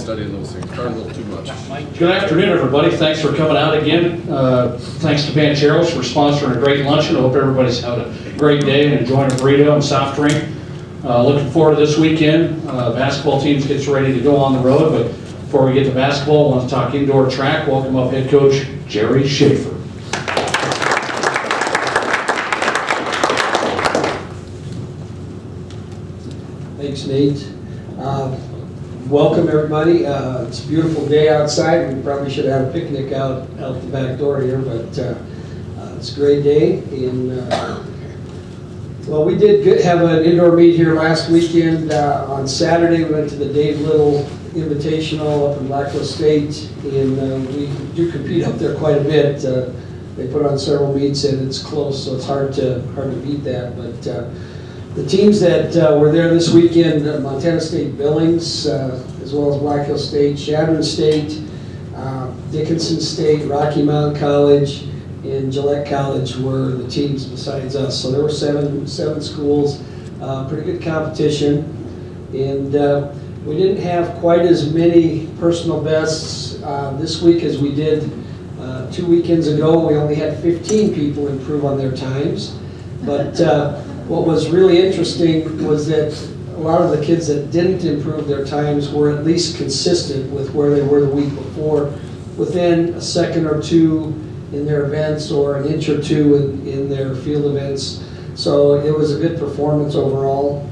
studying those things, probably a little too much. Good afternoon, everybody. Thanks for coming out again. Thanks to Pancheros for sponsoring a great luncheon. I hope everybody's had a great day and enjoying a burrito and soft drink. Looking forward to this weekend. Basketball teams gets ready to go on the road, but before we get to basketball, I want to talk indoor track. Welcome up head coach Jerry Schafer. Thanks, Nate. Welcome, everybody. It's a beautiful day outside. We probably should have had a picnic out the back door here, but it's a great day. Well, we did have an indoor meet here last weekend. On Saturday, we went to the Dave Little Invitational up in Blackville State, and we do compete up there quite a bit. They put on several meets, and it's close, so it's hard to beat that. But the teams that were there this weekend, Montana State Billings, as well as Black Hill State, Chadron State, Dickinson State, Rocky Mountain College, and Gillette College were the teams besides us. So there were seven schools, pretty good competition. And we didn't have quite as many personal bests this week as we did 2 weekends ago. We only had 15 people improve on their times. But what was really interesting was that a lot of the kids that didn't improve their times were at least consistent with where they were the week before, within a second or two in their events or an inch or two in their field events. So it was a good performance overall.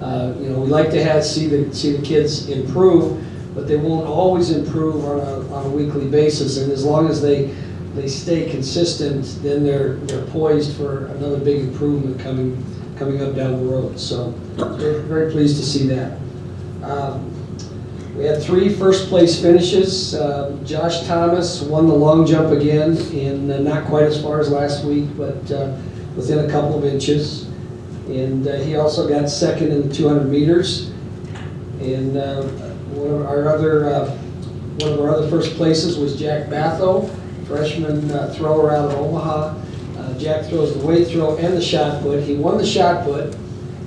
We like to see the kids improve, but they won't always improve on a weekly basis. And as long as they stay consistent, then they're poised for another big improvement coming up down the road. So we're very pleased to see that. We had 3 first place finishes. Josh Thomas won the long jump again, and not quite as far as last week, but within a couple of inches. And he also got second in the 200 meters. And one of our other first places was Jack Batho, freshman thrower out of Omaha. Jack throws the weight throw and the shot put. He won the shot put.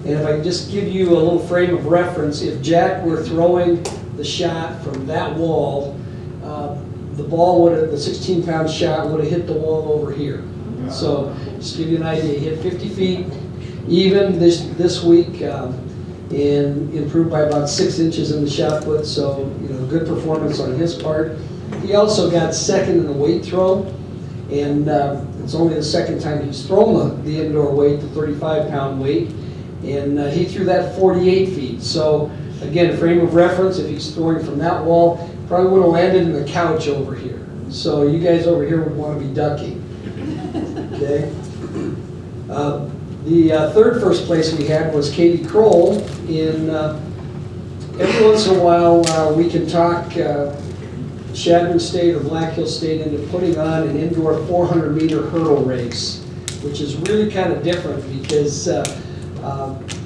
And if I can just give you a little frame of reference, if Jack were throwing the shot from that wall, the 16-pound shot would have hit the wall over here. So just to give you an idea, he hit 50 feet even this week, and improved by about 6 inches in the shot put. So good performance on his part. He also got second in the weight throw, and it's only the second time he's thrown the indoor weight, the 35-pound weight, and he threw that 48 feet. So again, frame of reference, if he's throwing from that wall, probably would have landed in the couch over here. So you guys over here would want to be ducking. Okay. The third first place we had was Katie Kroll. Every once in a while, we can talk Chadron State or Black Hill State into putting on an indoor 400-meter hurdle race, which is really kind of different because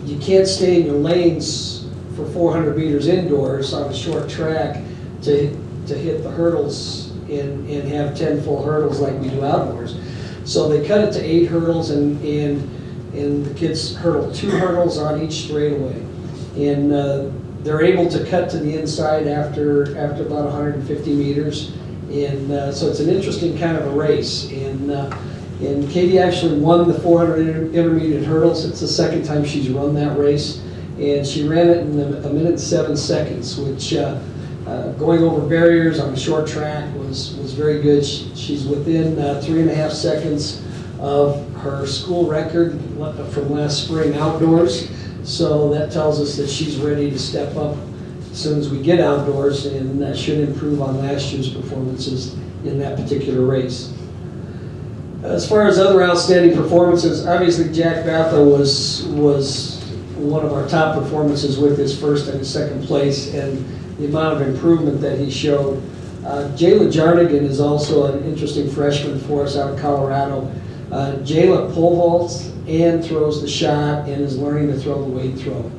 you can't stay in your lanes for 400 meters indoors on a short track to hit the hurdles and have 10 full hurdles like we do outdoors. So they cut it to 8 hurdles, and the kids hurdle 2 hurdles on each straightaway. And they're able to cut to the inside after about 150 meters. And so it's an interesting kind of a race. And Katie actually won the 400 intermediate hurdles. It's the second time she's run that race. And she ran it in 1 minute and 7 seconds, which going over barriers on a short track was very good. She's within 3.5 seconds of her school record from last spring outdoors. So that tells us that she's ready to step up as soon as we get outdoors, and should improve on last year's performances in that particular race. As far as other outstanding performances, obviously Jack Batho was one of our top performances with his first and his second place, and the amount of improvement that he showed. Jayla Jarnigan is also an interesting freshman for us out of Colorado. Jayla pole vaults and throws the shot and is learning to throw the weight throw.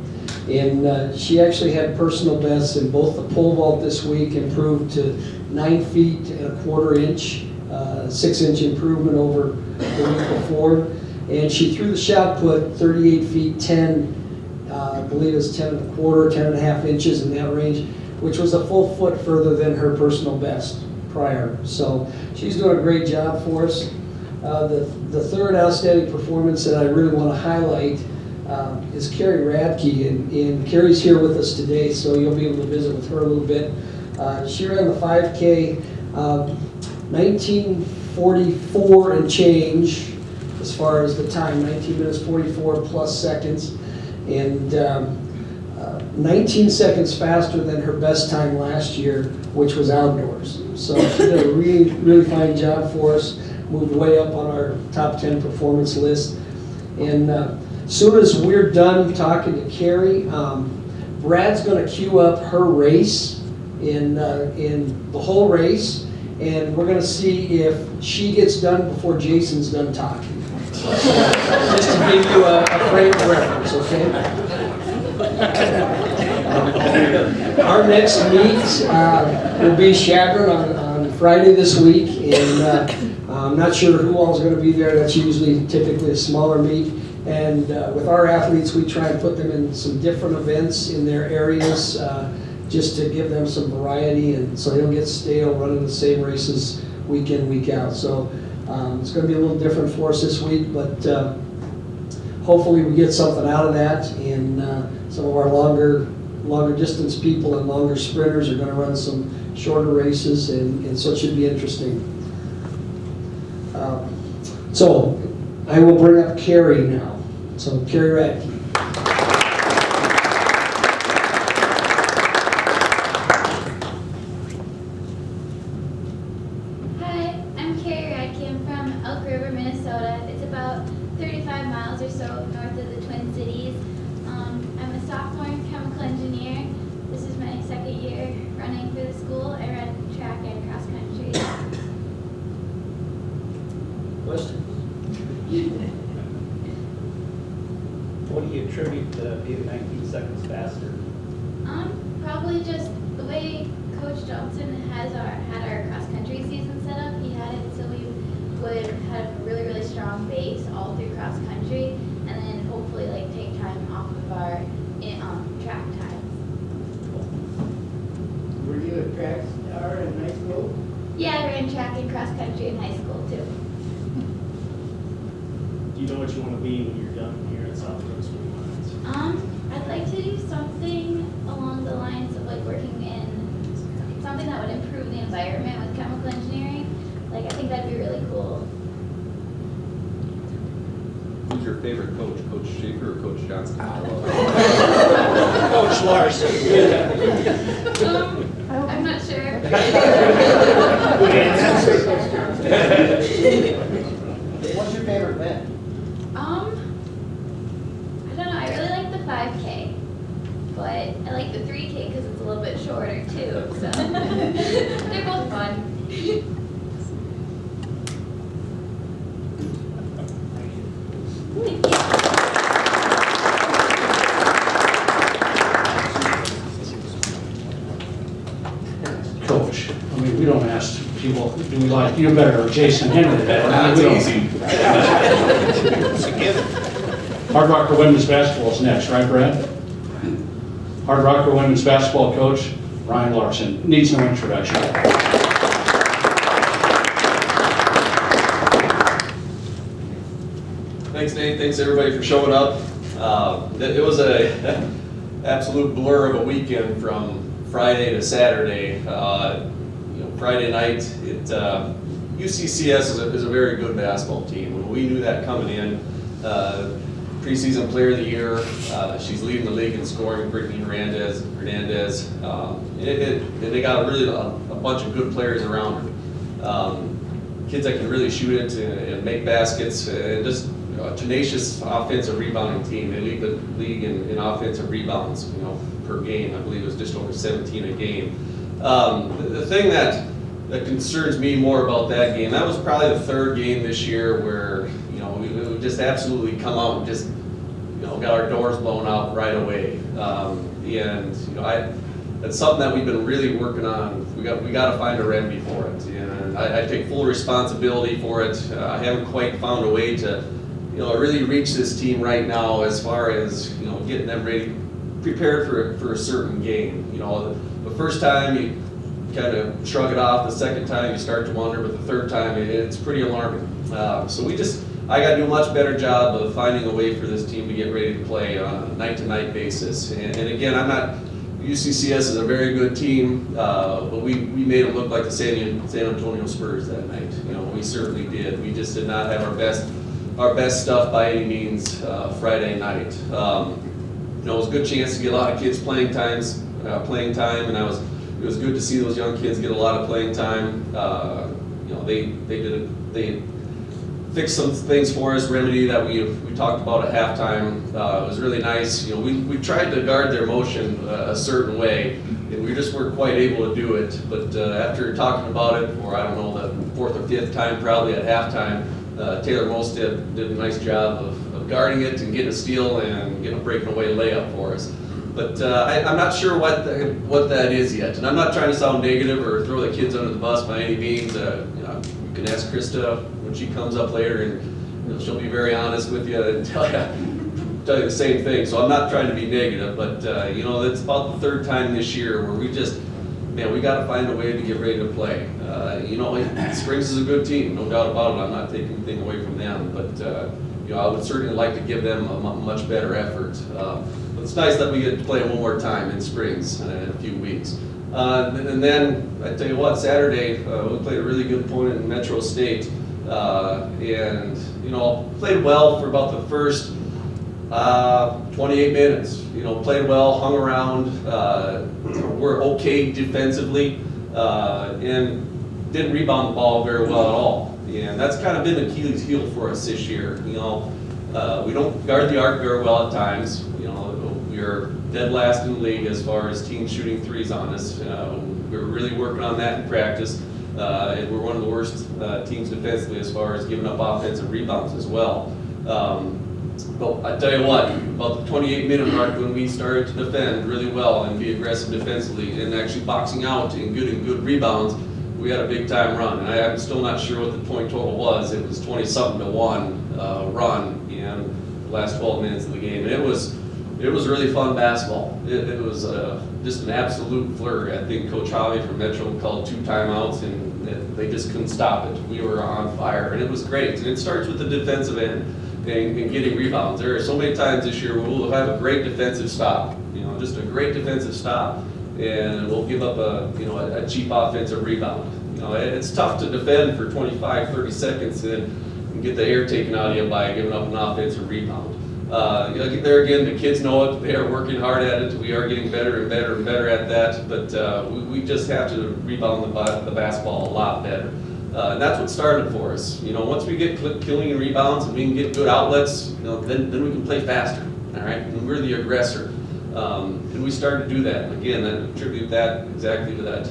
And she actually had personal bests in both the pole vault this week, improved to 9 feet and 1/4 inch, 6-inch improvement over the week before. And she threw the shot put 38 feet 10, I believe it's 10 1/4, 10.5 inches in that range, which was a full foot further than her personal best prior. So she's doing a great job for us. The third outstanding performance that I really want to highlight is Kari Radke, and Kari's here with us today, so you'll be able to visit with her a little bit. She ran the 5K 19:44 and change as far as the time, 19 minutes 44 plus seconds, and 19 seconds faster than her best time last year, which was outdoors. So she did a really, really fine job for us, moved way up on our top 10 performance list. And as soon as we're done talking to Kari, Brad's going to queue up her race in the whole race, and we're going to see if she gets done before Jason's done talking. Just to give you a frame of reference, okay? Our next meet will be Schafer on Friday this week, and I'm not sure who all is going to be there. That's typically a smaller meet. And with our athletes, we try and put them in some different events in their areas just to give them some variety, and so they don't get stale running the same races week in, week out. So it's going to be a little different for us this week, but hopefully we get something out of that. And some of our longer distance people and longer sprinters are going to run some shorter races, and so it should be interesting. So I will bring up Kari now. So Kari Radke. Hi, I'm Kari Radke. I'm from Elk River, Minnesota. It's about 35 miles or so north of the Twin Cities. I'm a sophomore chemical engineer. This is my second year running for the school. I run track and cross country. Questions? What do you attribute to being 19 seconds faster? Probably just the way Coach Johnson had our cross country season set up. He had it so we would have a really, really strong base all through cross country, and then hopefully take time off of our track times. Were you a track star in high school? Yeah, I ran track and cross country in high school too. Do you know what you want to be when you're done here at South Coast? I'd like to do something along the lines of working in something that would improve the environment with chemical engineering. I think that'd be really cool. Who's your favorite coach? Coach Schafer or Coach Johnson? Coach Larsen. I'm not sure. What's your favorite event? I don't know. I really like the 5K, but I like the 3K because it's a little bit shorter too. So they're both fun. Coach, I mean, we don't ask people, do we like you better or Jason Henry better? That's easy. Hardrocker women's basketball is next, right, Brad? Hardrocker women's basketball coach, Ryan Larsen. Needs no introduction. Thanks, Nate. Thanks, everybody, for showing up. It was a absolute blur of a weekend from Friday to Saturday. Friday night, UCCS is a very good basketball team. We knew that coming in. Preseason player of the year. She's leading the league in scoring, Brittany Hernandez. They got really a bunch of good players around her. Kids that can really shoot it and make baskets, and just a tenacious offensive rebounding team. They lead the league in offensive rebounds, per game. I believe it was just over 17 a game. The thing that concerns me more about that game, that was probably the third game this year where we just absolutely come out and just got our doors blown out right away. That's something that we've been really working on. We got to find a remedy for it, and I take full responsibility for it. I haven't quite found a way to really reach this team right now as far as getting them ready, prepared for a certain game. the first time you kind of shrug it off, the second time you start to wonder, but the third time it's pretty alarming. So I got to do a much better job of finding a way for this team to get ready to play on a night-to-night basis. And again, UCCS is a very good team, but we made it look like the San Antonio Spurs that night. We certainly did. We just did not have our best stuff by any means Friday night. It was a good chance to get a lot of kids playing time, and it was good to see those young kids get a lot of playing time. They fixed some things for us, remedy that we talked about at halftime. It was really nice. We tried to guard their motion a certain way, and we just weren't quite able to do it. But after talking about it for, I don't know, the fourth or fifth time probably at halftime, Taylor Molstead did a nice job of guarding it and getting a steal and getting a breaking away layup for us. But I'm not sure what that is yet, and I'm not trying to sound negative or throw the kids under the bus by any means. You can ask Krista when she comes up later, and she'll be very honest with you and tell you the same thing. So I'm not trying to be negative, but it's about the third time this year where we got to find a way to get ready to play. Springs is a good team, no doubt about it. I'm not taking anything away from them, but I would certainly like to give them a much better effort. But it's nice that we get to play one more time in Springs in a few weeks. And then, I tell you what, Saturday, we played a really good opponent in Metro State, and, played well for about the first 28 minutes. Played well, hung around, were okay defensively, and didn't rebound the ball very well at all. And that's kind of been the Achilles heel for us this year. We don't guard the arc very well at times. We're dead last in the league as far as teams shooting threes on us. We're really working on that in practice, and we're one of the worst teams defensively as far as giving up offensive rebounds as well. But I tell you what, about the 28-minute mark when we started to defend really well and be aggressive defensively and actually boxing out and getting good rebounds, we had a big time run. And I'm still not sure what the point total was. It was 20-something to 1 run in the last 12 minutes of the game. And it was really fun basketball. It was just an absolute flurry. I think Coach Javi from Metro called 2 timeouts, and they just couldn't stop it. We were on fire, and it was great. And it starts with the defensive end and getting rebounds. There are so many times this year where we'll have a great defensive stop, just a great defensive stop, and we'll give up a cheap offensive rebound. It's tough to defend for 25, 30 seconds and get the air taken out of you by giving up an offensive rebound. There again, the kids know it. They are working hard at it. We are getting better and better and better at that. But we just have to rebound the basketball a lot better. And that's what started for us. Once we get killing and rebounds and we can get good outlets, then we can play faster. All right, and we're the aggressor. And we started to do that. And again, I attribute that exactly to that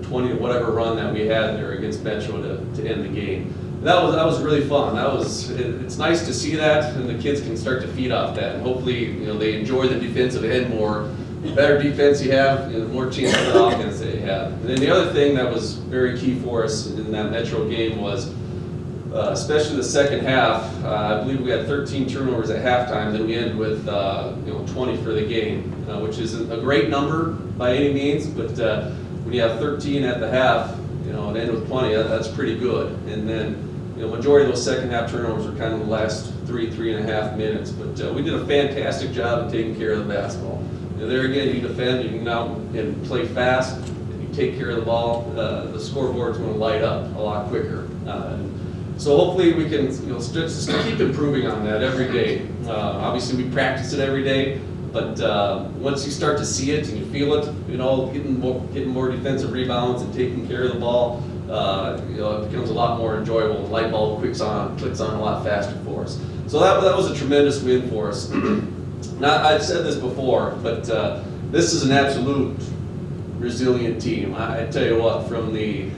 20 or whatever run that we had there against Metro to end the game. That was really fun. It's nice to see that, and the kids can start to feed off that. And hopefully, they enjoy the defensive end more. The better defense you have, the more chance for offense that you have. And then the other thing that was very key for us in that Metro game was, especially the second half. I believe we had 13 turnovers at halftime. Then we ended with 20 for the game, which isn't a great number by any means, but when you have 13 at the half, and end with 20, that's pretty good. And then, majority of those second half turnovers were kind of the last 3.5 minutes. But we did a fantastic job of taking care of the basketball. There again, you defend, you can go out and play fast, and you take care of the ball. The scoreboard's going to light up a lot quicker. So hopefully we can, just keep improving on that every day. Obviously, we practice it every day. But once you start to see it and you feel it, getting more defensive rebounds and taking care of the ball, it becomes a lot more enjoyable. The light bulb clicks on a lot faster for us. So that was a tremendous win for us. Now, I've said this before, but this is an absolute resilient team. I tell you what, from the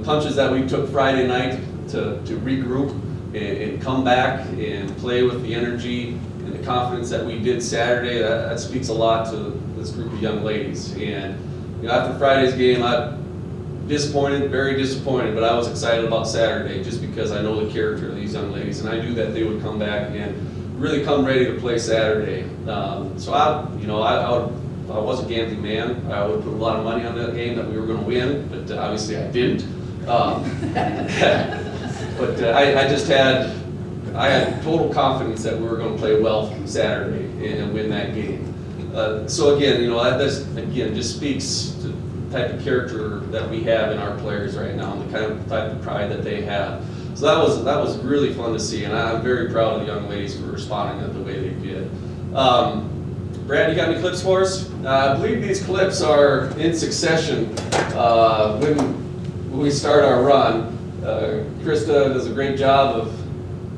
punches that we took Friday night to regroup and come back and play with the energy and the confidence that we did Saturday, that speaks a lot to this group of young ladies. And after Friday's game, I'm disappointed, very disappointed, but I was excited about Saturday just because I know the character of these young ladies, and I knew that they would come back and really come ready to play Saturday. So I would I was a gambling man. I would put a lot of money on that game that we were going to win, but obviously I didn't. But I had total confidence that we were going to play well Saturday and win that game. So again, that's again just speaks to the type of character that we have in our players right now and the kind of type of pride that they have. So that was really fun to see, and I'm very proud of the young ladies for responding the way they did. Brad, you got any clips for us? I believe these clips are in succession when we start our run. Krista does a great job of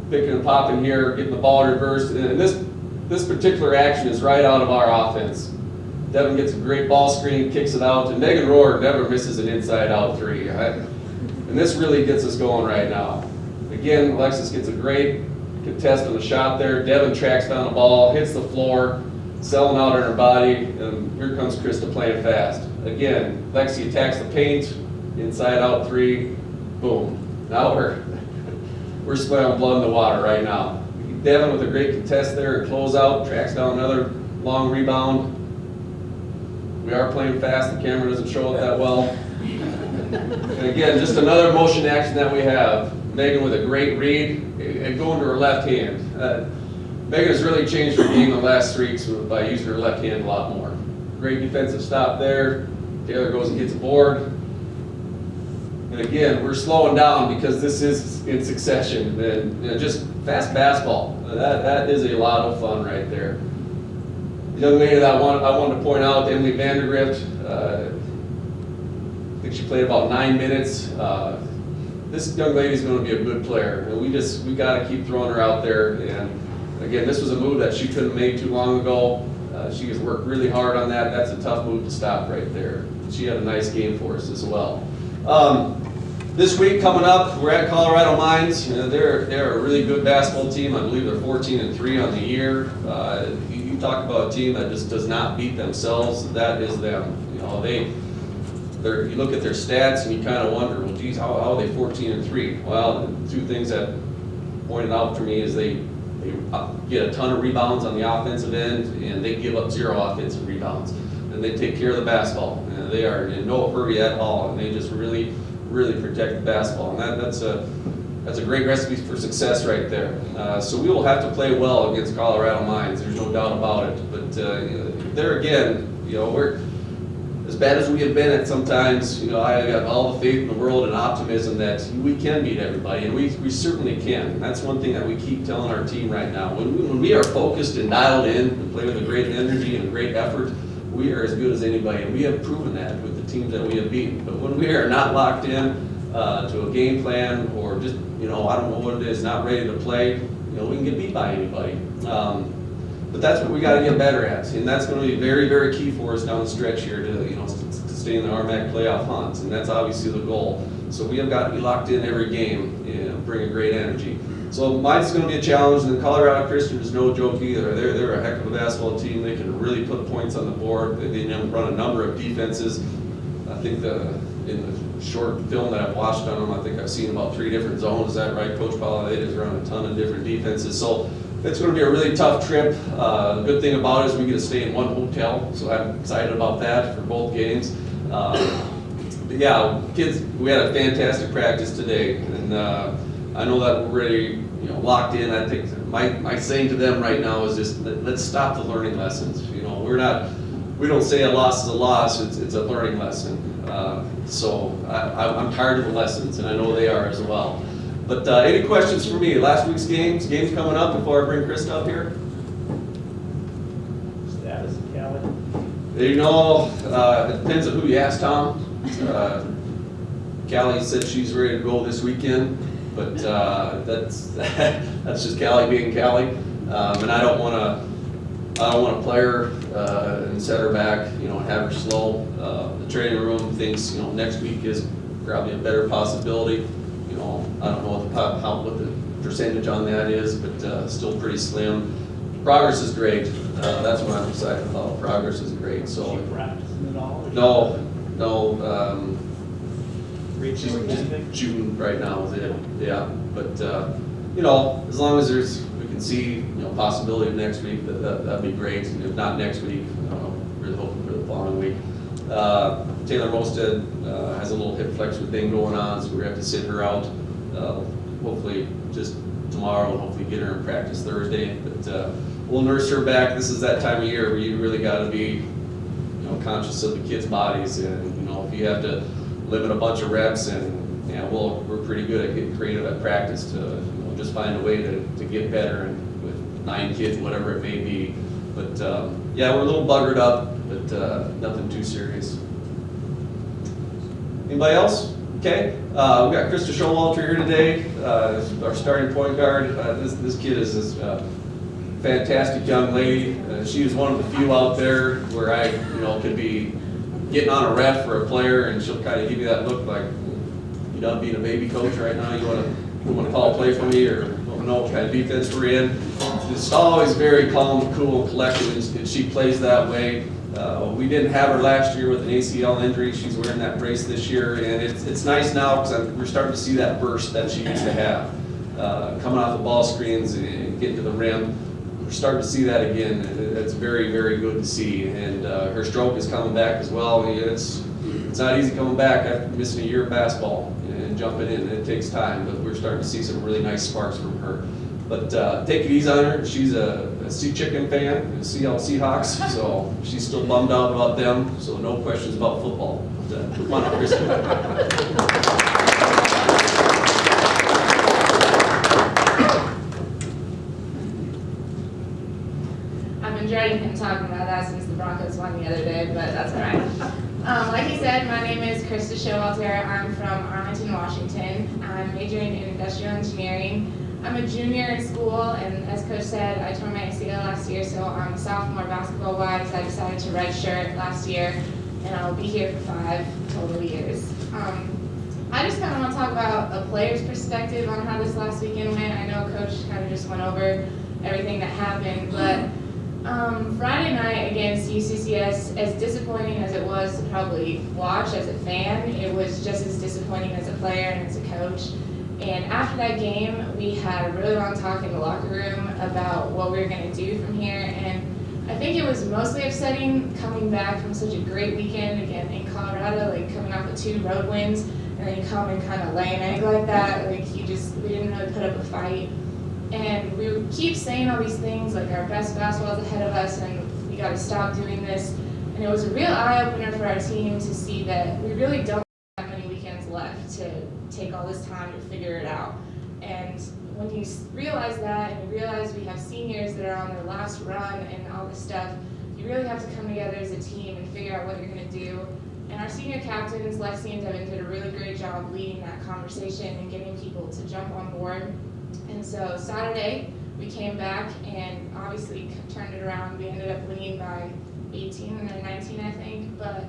picking and popping here, getting the ball reversed, and this particular action is right out of our offense. Devin gets a great ball screen, kicks it out, and Megan Rohr never misses an inside-out three. And this really gets us going right now. Again, Alexis gets a great contest on the shot there. Devin tracks down the ball, hits the floor, selling out on her body, and here comes Krista playing fast. Again, Lexi attacks the paint, inside-out three, boom. Now we're smelling blood in the water right now. Devin with a great contest there and close out, tracks down another long rebound. We are playing fast, the camera doesn't show it that well. And again, just another motion action that we have. Megan with a great read and going to her left hand. Megan has really changed her game the last 3 weeks by using her left hand a lot more. Great defensive stop there. Taylor goes and gets a board. And again, we're slowing down because this is in succession. And just fast basketball. That is a lot of fun right there. The young lady that I wanted to point out, Emily Vandergrift, I think she played about 9 minutes. This young lady's going to be a good player, and we got to keep throwing her out there. And again, this was a move that she couldn't have made too long ago. She has worked really hard on that. That's a tough move to stop right there. She had a nice game for us as well. This week coming up, we're at Colorado Mines. They're a really good basketball team. I believe they're 14-3 on the year. You talk about a team that just does not beat themselves. That is them. You look at their stats and you kind of wonder, well, geez, how are they 14-3? Well, the 2 things that pointed out to me is they get a ton of rebounds on the offensive end, and they give up 0 offensive rebounds. And they take care of the basketball. And they are in no hurry at all, and they just really protect the basketball. And that's a great recipe for success right there. So we will have to play well against Colorado Mines. There's no doubt about it. But there again, we're as bad as we have been at sometimes. I got all the faith in the world and optimism that we can beat everybody, and we certainly can. And that's one thing that we keep telling our team right now. When we are focused and dialed in and play with a great energy and a great effort, we are as good as anybody, and we have proven that with the teams that we have beaten. But when we are not locked in to a game plan, or just, I don't know what it is, not ready to play, we can get beat by anybody. But that's what we got to get better at, and that's going to be very, very key for us down the stretch here to stay in the RMAC playoff hunts, and that's obviously the goal. So we have got to be locked in every game and bring a great energy. So mine's going to be a challenge, and Colorado Christian is no joke either. They're a heck of a basketball team. They can really put points on the board. They run a number of defenses. I think in the short film that I've watched on them, I think I've seen about 3 different zones. Is that right, Coach Paula? They just run a ton of different defenses. So it's going to be a really tough trip. The good thing about it is we get to stay in one hotel, so I'm excited about that for both games. But yeah, kids, we had a fantastic practice today, and I know that we're ready, locked in. I think my saying to them right now is just let's stop the learning lessons. We don't say a loss is a loss. It's a learning lesson. So I'm tired of the lessons, and I know they are as well. But any questions for me? Last week's games coming up before I bring Krista up here? Status of Cali? It depends on who you ask, Tom. Callie said she's ready to go this weekend, but that's just Callie being Callie. And I don't want to play her and set her back, and have her slow. The training room thinks, next week is probably a better possibility. I don't know what the percentage on that is, but still pretty slim. Progress is great. That's what I'm excited about. Progress is great. So Is she practicing at all? no. Reaching anything? June right now is it. Yeah, but as long as we can see possibility of next week, that'd be great. And if not next week, really hoping following week. Taylor Mosted has a little hip flexor thing going on, so we have to sit her out. Hopefully just tomorrow, and hopefully get her in practice Thursday. But we'll nurse her back. This is that time of year where you really got to be, conscious of the kids' bodies, and if you have to limit a bunch of reps, and we're pretty good at getting creative at practice to just find a way to get better, and with 9 kids, whatever it may be. But yeah, we're a little buggered up, but nothing too serious. Anybody else? Okay, we got Krista Showalter here today, our starting point guard. This kid is this fantastic young lady. She was one of the few out there where I, could be getting on a ref for a player, and she'll kind of give you that look like, you done being a baby coach right now? You want to call a play for me, or don't know what kind of defense we're in? It's always very calm, cool, and collected, and she plays that way. We didn't have her last year with an ACL injury. She's wearing that brace this year, and it's nice now because we're starting to see that burst that she used to have. Coming off the ball screens and getting to the rim, we're starting to see that again. It's very, very good to see, and her stroke is coming back as well. It's not easy coming back after missing a year of basketball and jumping in. It takes time, but we're starting to see some really nice sparks from her. But take it easy on her. She's a Sea Chicken fan, a Seattle Seahawks, so she's still bummed out about them, so no questions about football. But, come on up, Krista. I've been dreading him talking about that since the Broncos won the other day, but that's all right. Like he said, my name is Krista Showalter. I'm from Arlington, Washington. I'm majoring in industrial engineering. I'm a junior in school, and as Coach said, I tore my ACL last year, so I'm a sophomore basketball-wise. I decided to redshirt last year, and I'll be here for 5 total years. I just kind of want to talk about a player's perspective on how this last weekend went. I know Coach kind of just went over everything that happened, but Friday night against UCCS, as disappointing as it was to probably watch as a fan, it was just as disappointing as a player and as a coach. And after that game, we had a really long talk in the locker room about what we were going to do from here. And I think it was mostly upsetting coming back from such a great weekend again in Colorado, like coming off of 2 road wins, and then you come and kind of lay an egg like that. Like we didn't really put up a fight. And we would keep saying all these things, like our best basketball is ahead of us, and we got to stop doing this. And it was a real eye-opener for our team to see that we really don't have many weekends left to take all this time to figure it out. And when you realize that, and you realize we have seniors that are on their last run and all this stuff, you really have to come together as a team and figure out what you're going to do. And our senior captains, Lexi and Devin, did a really great job leading that conversation and getting people to jump on board. And so Saturday, we came back and obviously turned it around. We ended up winning by 18 and then 19, I think. But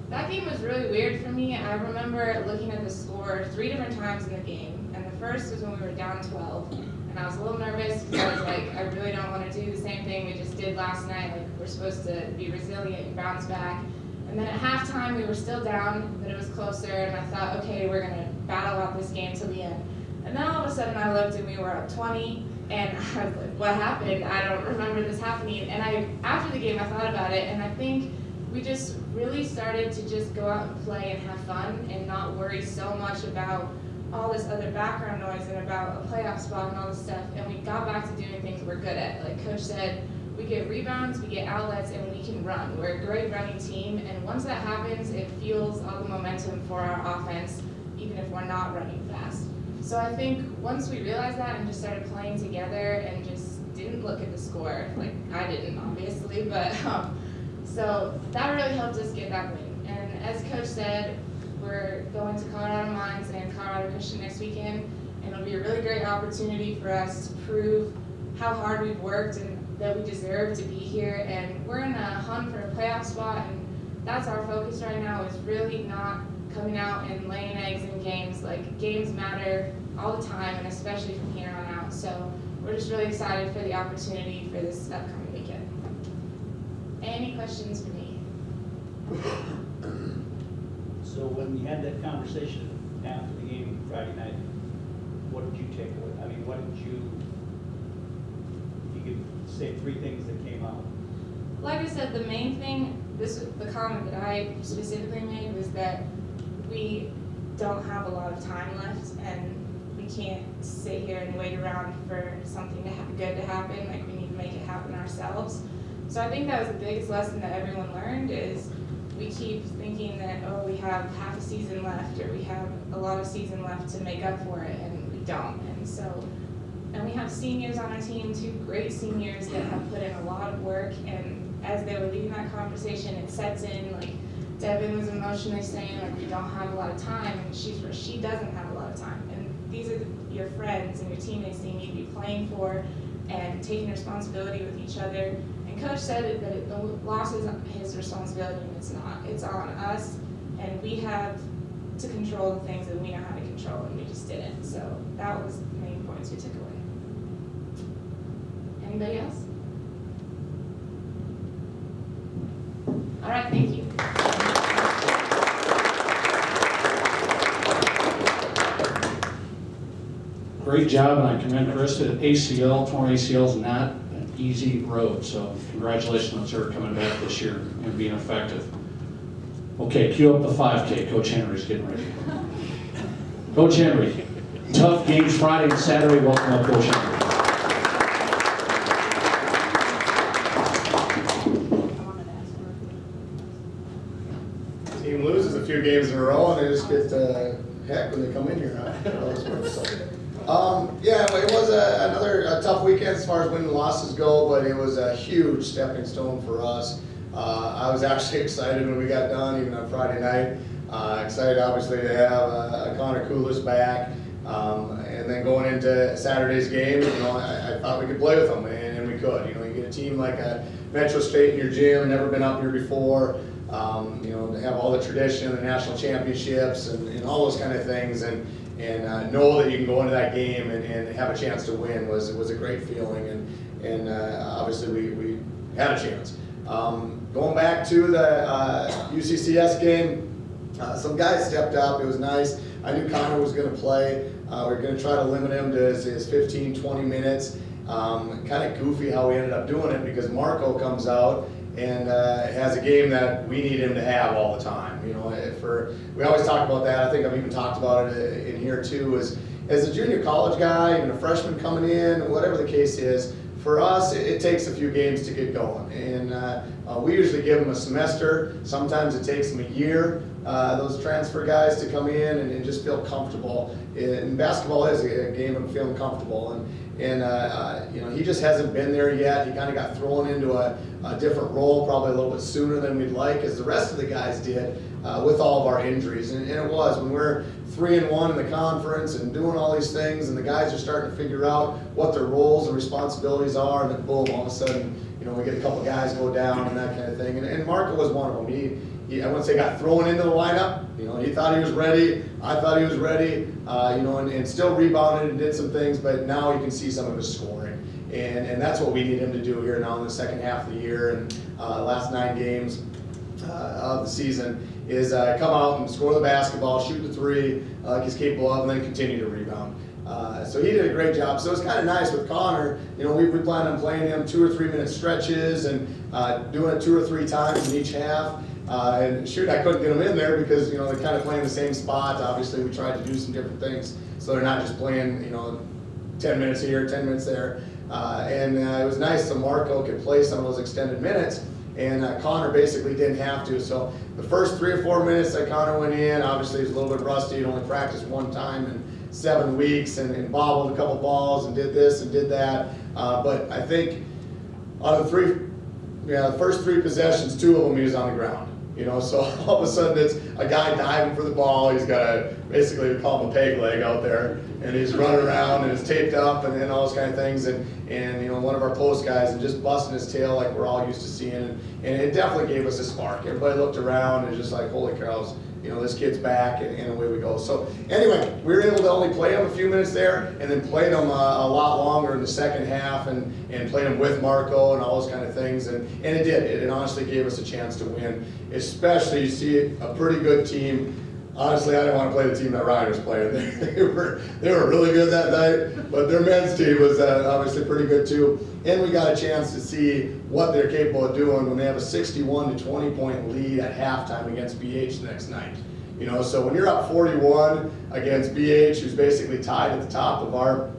that game was really weird for me. I remember looking at the score 3 different times in the game. And the first was when we were down 12. And I was a little nervous because I was like, I really don't want to do the same thing we just did last night. Like, we're supposed to be resilient and bounce back. And then at halftime, we were still down, but it was closer. And I thought, okay, we're going to battle out this game till the end. And then all of a sudden I looked and we were up 20, and I was like, what happened? I don't remember this happening. And after the game I thought about it, and I think we just really started to just go out and play and have fun and not worry so much about all this other background noise and about a playoff spot and all this stuff. And we got back to doing things we're good at. Like Coach said, we get rebounds, we get outlets, and we can run. We're a great running team, and once that happens, it fuels all the momentum for our offense, even if we're not running fast. So I think once we realized that and just started playing together and just didn't look at the score, like I didn't obviously, but so that really helped us get that win. And as Coach said, we're going to Colorado Mines and Colorado Christian next weekend, and it'll be a really great opportunity for us to prove how hard we've worked and that we deserve to be here. And we're in a hunt for a playoff spot, and that's our focus right now, is really not coming out and laying eggs in games. Like, games matter all the time, and especially from here on out. So we're just really excited for the opportunity for this upcoming weekend. Any questions for me? So when you had that conversation after the game Friday night, what did you take away? I mean, what did you, if you could say 3 things that came out? Like I said, the main thing the comment that I specifically made was that we don't have a lot of time left, and we can't sit here and wait around for something good to happen. Like, we need to make it happen ourselves. So I think that was the biggest lesson that everyone learned, is we keep thinking that, oh, we have half a season left, or we have a lot of season left to make up for it, and we don't. And we have seniors on our team, 2 great seniors that have put in a lot of work, and as they were leading that conversation, it sets in, like, Devin was emotionally saying, like, we don't have a lot of time, and she doesn't have a lot of time. And these are your friends and your teammates that you need to be playing for and taking responsibility with each other. And Coach said that the loss is his responsibility, and it's not. It's on us, and we have to control the things that we know how to control, and we just didn't. So that was the main points we took away. Anybody else? All right, thank you. Great job, and I commend Krista. ACL, torn ACL is not an easy road, so congratulations on her coming back this year and being effective. Okay, cue up the 5K. Coach Henry's getting ready. Coach Henry, tough games Friday and Saturday. Welcome up, Coach Henry. Team loses a few games in a row and they just get heck when they come in here. Yeah, it was another tough weekend as far as win and losses go, but it was a huge stepping stone for us. I was actually excited when we got done, even on Friday night. Excited, obviously, to have Konor Kulas back. And then going into Saturday's game, I thought we could play with them, and we could. You get a team like Metro State in your gym, never been up here before. To have all the tradition, the national championships, and all those kind of things, and know that you can go into that game and have a chance to win was a great feeling, and obviously we had a chance. Going back to the UCCS game, some guys stepped up. It was nice. I knew Konor was going to play. We were going to try to limit him to his 15, 20 minutes. Kind of goofy how we ended up doing it, because Marco comes out and has a game that we need him to have all the time. We always talk about that. I think I've even talked about it in here too. As a junior college guy, even a freshman coming in, whatever the case is, for us, it takes a few games to get going. And we usually give them a semester. Sometimes it takes them a year, those transfer guys, to come in and just feel comfortable. And basketball is a game of feeling comfortable. And he just hasn't been there yet. He kind of got thrown into a different role probably a little bit sooner than we'd like, as the rest of the guys did, with all of our injuries. And it was, when we're 3-1 in the conference and doing all these things, and the guys are starting to figure out what their roles and responsibilities are, and then boom, all of a sudden, we get a couple guys go down and that kind of thing. And Marco was one of them. He I wouldn't say got thrown into the lineup. He thought he was ready. I thought he was ready. And still rebounded and did some things. But now you can see some of his scoring, and that's what we need him to do here now in the second half of the year and last 9 games of the season is come out and score the basketball, shoot the 3 like he's capable of, and then continue to rebound. So he did a great job. So it's kind of nice with Konor. We plan on playing him 2 or 3 minute stretches and doing it 2 or 3 times in each half. And shoot, I couldn't get them in there because they're kind of playing the same spot. Obviously, we tried to do some different things so they're not just playing 10 minutes here, 10 minutes there. And it was nice so Marco could play some of those extended minutes, and Konor basically didn't have to. So the first 3 or 4 minutes that Konor went in, obviously he was a little bit rusty. He'd only practiced 1 time in 7 weeks and bobbled a couple balls and did this and did that. But I think on the first 3 possessions, 2 of them he was on the ground. So all of a sudden it's a guy diving for the ball. He's got basically we call him a peg leg out there, and he's running around and it's taped up and all those kind of things. And one of our post guys and just busting his tail like we're all used to seeing. And it definitely gave us a spark. Everybody looked around and just like, holy cows, this kid's back, and away we go. So anyway, we were able to only play him a few minutes there, and then played him a lot longer in the second half, and played him with Marco and all those kind of things. And it did. It honestly gave us a chance to win. Especially, you see a pretty good team honestly, I didn't want to play the team that Ryan was playing. They were really good that night, but their men's team was obviously pretty good too. And we got a chance to see what they're capable of doing when they have a 61 to 20 point lead at halftime against BH the next night. You know, so when you're up 41 against BH, who's basically tied at the top of our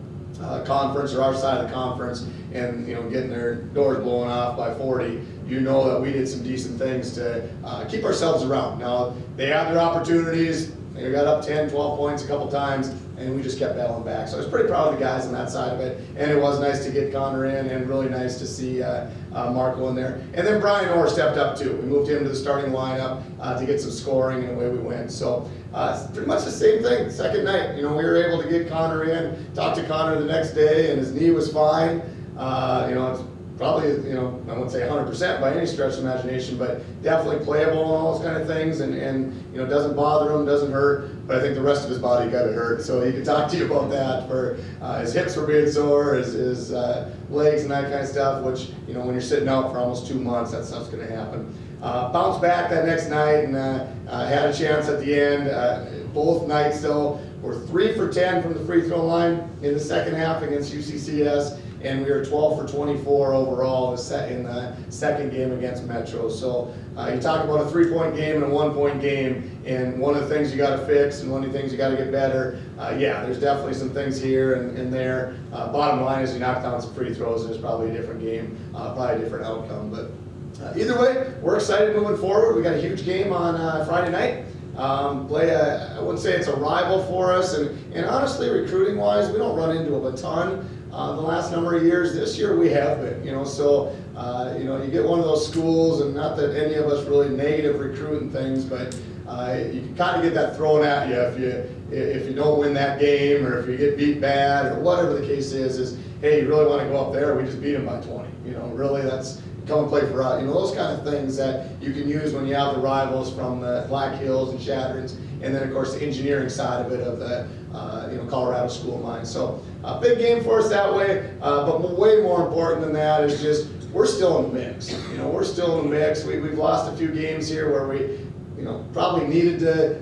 conference or our side of the conference, and getting their doors blown off by 40, you know that we did some decent things to keep ourselves around. Now, they had their opportunities. They got up 10, 12 points a couple times, and we just kept battling back. So I was pretty proud of the guys on that side of it, and it was nice to get Konor in, and really nice to see Marco in there. And then Brian Orr stepped up too. We moved him to the starting lineup to get some scoring, and away we went. So it's pretty much the same thing. Second night, we were able to get Konor in, talk to Konor the next day, and his knee was fine. It's probably, I wouldn't say 100% by any stretch of imagination, but definitely playable and all those kind of things, and doesn't bother him, doesn't hurt, but I think the rest of his body got hurt, so he can talk to you about that. For his hips were being sore, his legs and that kind of stuff, which, when you're sitting out for almost 2 months, that stuff's going to happen. Bounced back that next night and had a chance at the end. Both nights, though, were 3 for 10 from the free throw line in the second half against UCCS, and we were 12 for 24 overall in the second game against Metro. So you talk about a 3-point game and a 1-point game, and one of the things you got to fix and one of the things you got to get better. There's definitely some things here and there. Bottom line is you knock down some free throws, and it's probably a different game, probably a different outcome. But either way, we're excited moving forward. We got a huge game on Friday night. I wouldn't say it's a rival for us, and honestly, recruiting-wise, we don't run into them a ton. The last number of years, this year we have been, so you get one of those schools, and not that any of us really negative recruiting things, but you can kind of get that thrown at you if you don't win that game, or if you get beat bad, or whatever the case is hey, you really want to go up there, we just beat them by 20, really that's come and play for us, those kind of things that you can use when you have the rivals from the Black Hills and Shatterns, and then of course the engineering side of it of the Colorado School of Mines. So big game for us that way, but way more important than that is just we're still in the mix. We're still in the mix. We've lost a few games here where we probably needed to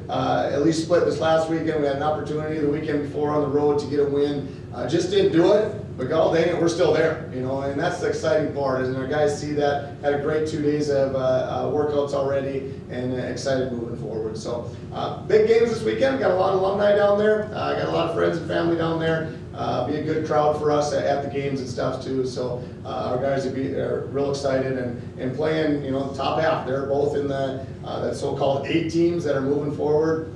at least split this last weekend. We had an opportunity the weekend before on the road to get a win. Just didn't do it. But god dang it, we're still there, and that's the exciting part, is our guys see that, had a great 2 days of workouts already, and excited moving forward. So big games this weekend. Got a lot of alumni down there. Got a lot of friends and family down there. Be a good crowd for us at the games and stuff too. So our guys are real excited and playing, the top half. They're both in the that so-called 8 teams that are moving forward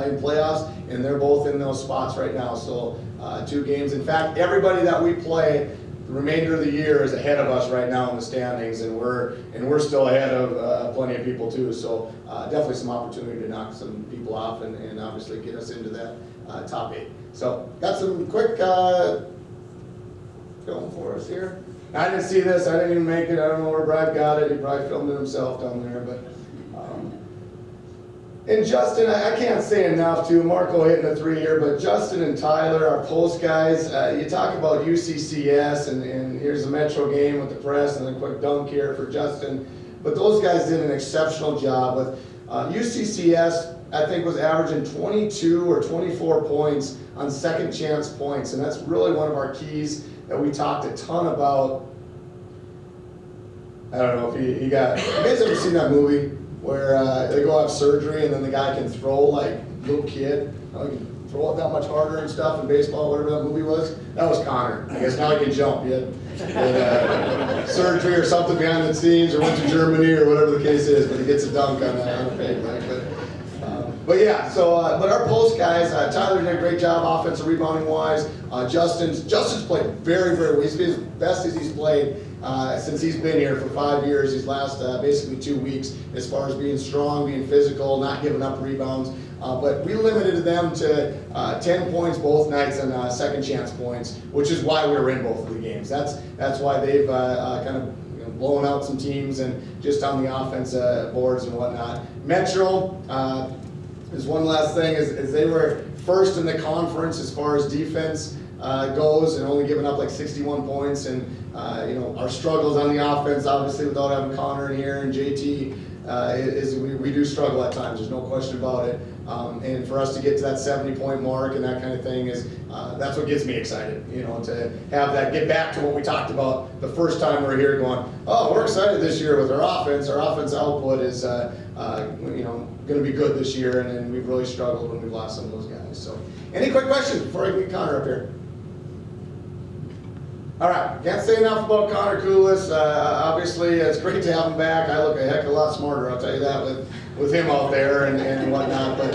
in playoffs, and they're both in those spots right now. So 2 games. In fact, everybody that we play the remainder of the year is ahead of us right now in the standings, and we're still ahead of plenty of people too. So definitely some opportunity to knock some people off and obviously get us into that top 8. So got some quick going for us here. I didn't see this. I didn't even make it. I don't know where Brad got it. He probably filmed it himself down there, but. And Justin, I can't say enough too. Marco hitting the 3 here, but Justin and Tyler, our post guys, you talk about UCCS, and here's a Metro game with the press, and a quick dunk here for Justin. But those guys did an exceptional job with UCCS. I think was averaging 22 or 24 points on second chance points, and that's really one of our keys that we talked a ton about. I don't know if you guys ever seen that movie where they go have surgery and then the guy can throw like little kid, he can throw it that much harder and stuff in baseball, whatever that movie was? That was Konor. I guess now he can jump. He had surgery or something behind the scenes, or went to Germany or whatever the case is, but he gets a dunk on a fake, right? But yeah, but our post guys, Tyler did a great job offensive rebounding wise. Justin's played very, very well. He's been as best as he's played since he's been here for 5 years. These last basically 2 weeks, as far as being strong, being physical, not giving up rebounds. But we limited them to 10 points both nights on second chance points, which is why we were in both of the games. That's why they've kind of blown out some teams and just on the offense boards and whatnot. Metro. Is one last thing, is they were first in the conference as far as defense goes, and only giving up like 61 points. And our struggles on the offense, obviously without having Konor in here and JT we do struggle at times. There's no question about it. And for us to get to that 70-point mark and that kind of thing is that's what gets me excited. You know, to have that get back to what we talked about the first time we were here, going, oh, we're excited this year with our offense. Our offense output is you know, going to be good this year, and we've really struggled when we've lost some of those guys. So, any quick questions before I get Konor up here? All right, can't say enough about Konor Kulas. Obviously, it's great to have him back. I look a heck of a lot smarter, I'll tell you that, with him out there and whatnot. But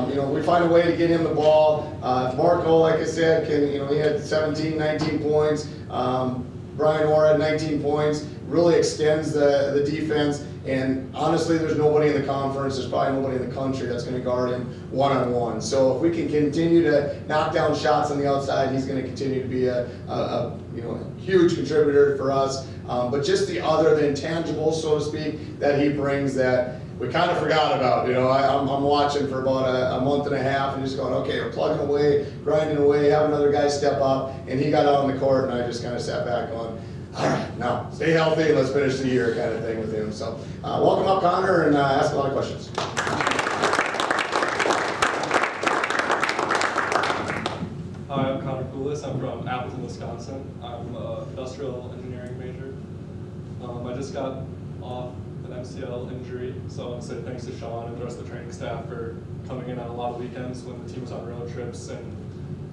you know, we find a way to get him the ball. Marco, like I said, can, you know, he had 17, 19 points. Brian Orr had 19 points. Really extends the defense. And honestly, there's nobody in the conference, there's probably nobody in the country that's going to guard him one-on-one. So if we can continue to knock down shots on the outside, he's going to continue to be a you know, huge contributor for us. But just the other, the intangibles, so to speak, that he brings that we kind of forgot about. You know, I'm watching for about a month and a half and just going, okay, we're plugging away, grinding away, have another guy step up, and he got out on the court, and I just kind of sat back going, all right, now stay healthy and let's finish the year, kind of thing with him. So welcome up, Konor, and ask a lot of questions. Hi, I'm Konor Kulas. I'm from Appleton, Wisconsin. I'm an industrial engineering major. I just got off an MCL injury, so I want to say thanks to Sean and the rest of the training staff for coming in on a lot of weekends when the team was on road trips and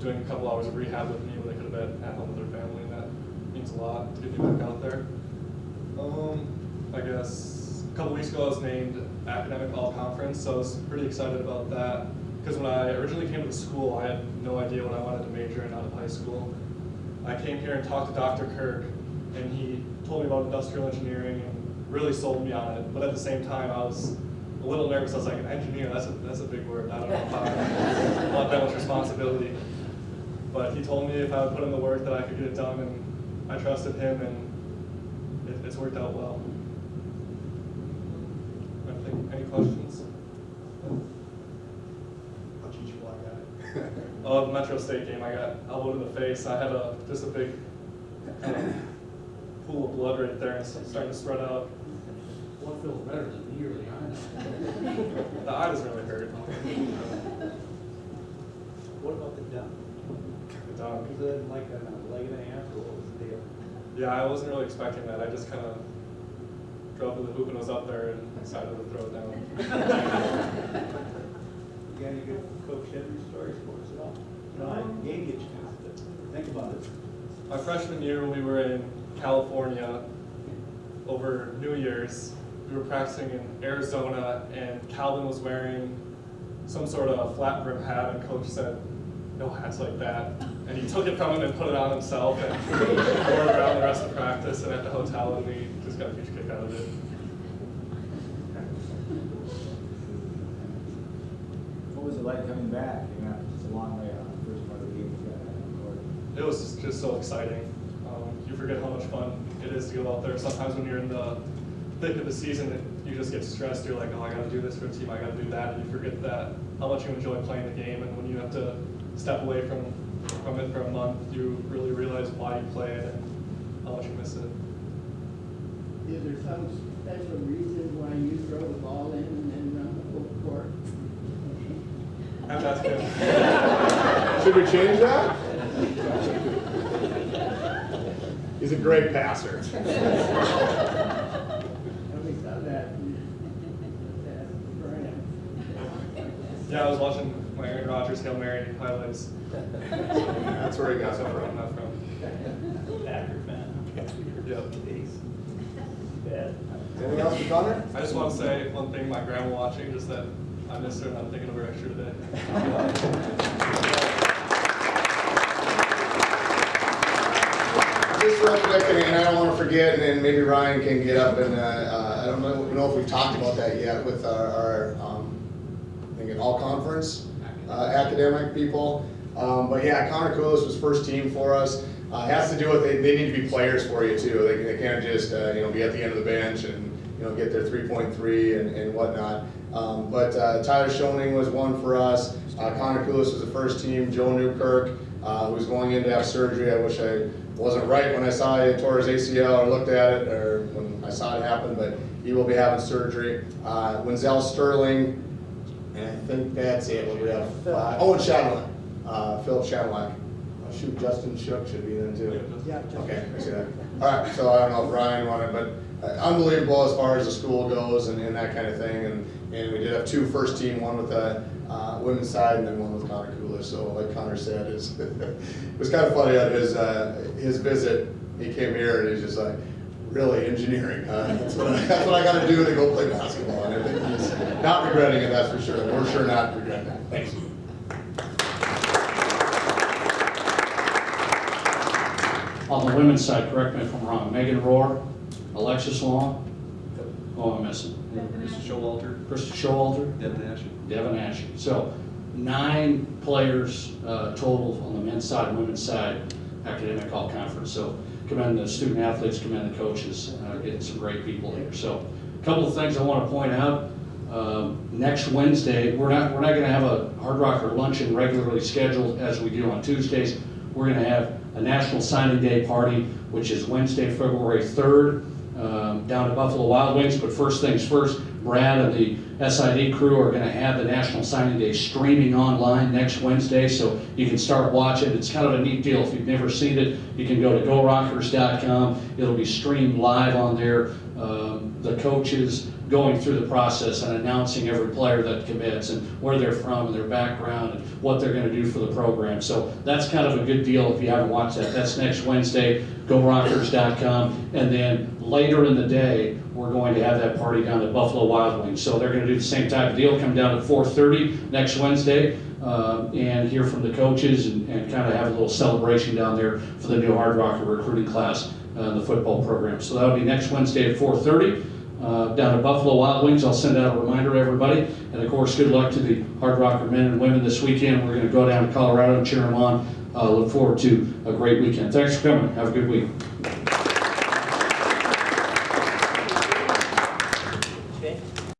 doing a couple hours of rehab with me when they could have been at home with their family, and that means a lot to get me back out there. I guess a couple weeks ago I was named Academic All-Conference, so I was pretty excited about that. Because when I originally came to the school, I had no idea what I wanted to major in out of high school. I came here and talked to Dr. Kirk, and he told me about industrial engineering and really sold me on it. But at the same time, I was a little nervous. I was like, an engineer, that's a big word. I don't know if I want that much responsibility. But he told me if I would put in the work that I could get it done, and I trusted him, and it's worked out well. I think, any questions? Oh, the Metro State game, I got elbowed in the face. I had just a big pool of blood right there, and it's starting to spread out. What feels better than the yearly eye? The eye doesn't really hurt. What about the dunk? The dunk. Was it like a leg and a half, or what was the deal? Yeah, I wasn't really expecting that. I just kind of drove to the hoop and was up there and decided to throw it down. You got any good Coach Henry stories for us at all? No, I gave you a chance to think about it. My freshman year, we were in California over New Year's. We were practicing in Arizona, and Calvin was wearing some sort of flat brim hat, and Coach said, no hats like that. And he took it from him and put it on himself and wore it around the rest of practice and at the hotel, and we just got a huge kick out of it. What was it like coming back? You know, it's a long way on the first part of the game. You got on court. It was just so exciting. You forget how much fun it is to go out there. Sometimes when you're in the thick of the season, you just get stressed. You're like, oh, I got to do this for the team. I got to do that. And you forget that how much you enjoy playing the game. And when you have to step away from it for a month, you really realize why you play it and how much you miss it. Is there some special reason why you throw the ball in and then run the full court? And that's good. Should we change that? He's a great passer. And we saw that. Yeah, I was watching my Aaron Rodgers Hail Mary highlights. That's where he got So it where I'm from. not from. Packer fan. Yep. Bad. Anything else for Konor? I just want to say one thing, my grandma watching, just that I miss her and I'm thinking of her extra today. Just real quick, and I don't want to forget, and maybe Ryan can get up and, I don't know if we've talked about that yet with our I think an all-conference academic people. But yeah, Konor Kulas was first team for us. It has to do with they need to be players for you too. They can't just be at the end of the bench and get their 3.3 and whatnot. But Tyler Schoening was one for us. Konor Kulas was the first team. Joe Newkirk, who was going in to have surgery. I wish I wasn't right when I saw he tore his ACL or looked at it or when I saw it happen, but he will be having surgery. Wenzel Sterling, and I think that's it. What do we have? And Shadowline. Philip Shadowline. Shoot, Justin Shook should be then too. Yeah. Okay, I see that. All right, so I don't know if Ryan wanted, but unbelievable as far as the school goes and that kind of thing. And we did have 2 first team, one with the women's side and then one with Konor Kulas. So like Konor said, it was kind of funny at his visit. He came here and he's just like, really, engineering, huh? That's what I got to do to go play basketball. And I think he's not regretting it, that's for sure. We're sure not regretting it. Thanks. On the women's side, correct me if I'm wrong, Megan Rohr, Alexis Long, oh, I'm missing. Krista Showalter, Krista Showalter, Devin Ashe. So 9 players total on the men's side and women's side, academic all conference. So commend the student athletes, commend the coaches, getting some great people here. So a couple of things I want to point out. Next Wednesday, we're not going to have a Hardrocker Luncheon regularly scheduled as we do on Tuesdays. We're going to have a National Signing Day party, which is Wednesday, February 3rd, down at Buffalo Wild Wings. But first things first, Brad and the SID crew are going to have the National Signing Day streaming online next Wednesday, so you can start watching. It's kind of a neat deal. If you've never seen it, you can go to GoRockers.com. It'll be streamed live on there. The coaches going through the process and announcing every player that commits and where they're from and their background and what they're going to do for the program. So that's kind of a good deal if you haven't watched that. That's next Wednesday, GoRockers.com. And then later in the day, we're going to have that party down at Buffalo Wild Wings. So they're going to do the same type of deal, come down at 4:30 next Wednesday and hear from the coaches and kind of have a little celebration down there for the new Hardrocker recruiting class in the football program. So that'll be next Wednesday at 4:30. Down at Buffalo Wild Wings. I'll send out a reminder to everybody. And of course, good luck to the Hardrocker men and women this weekend. We're going to go down to Colorado and cheer them on. Look forward to a great weekend. Thanks for coming. Have a good week.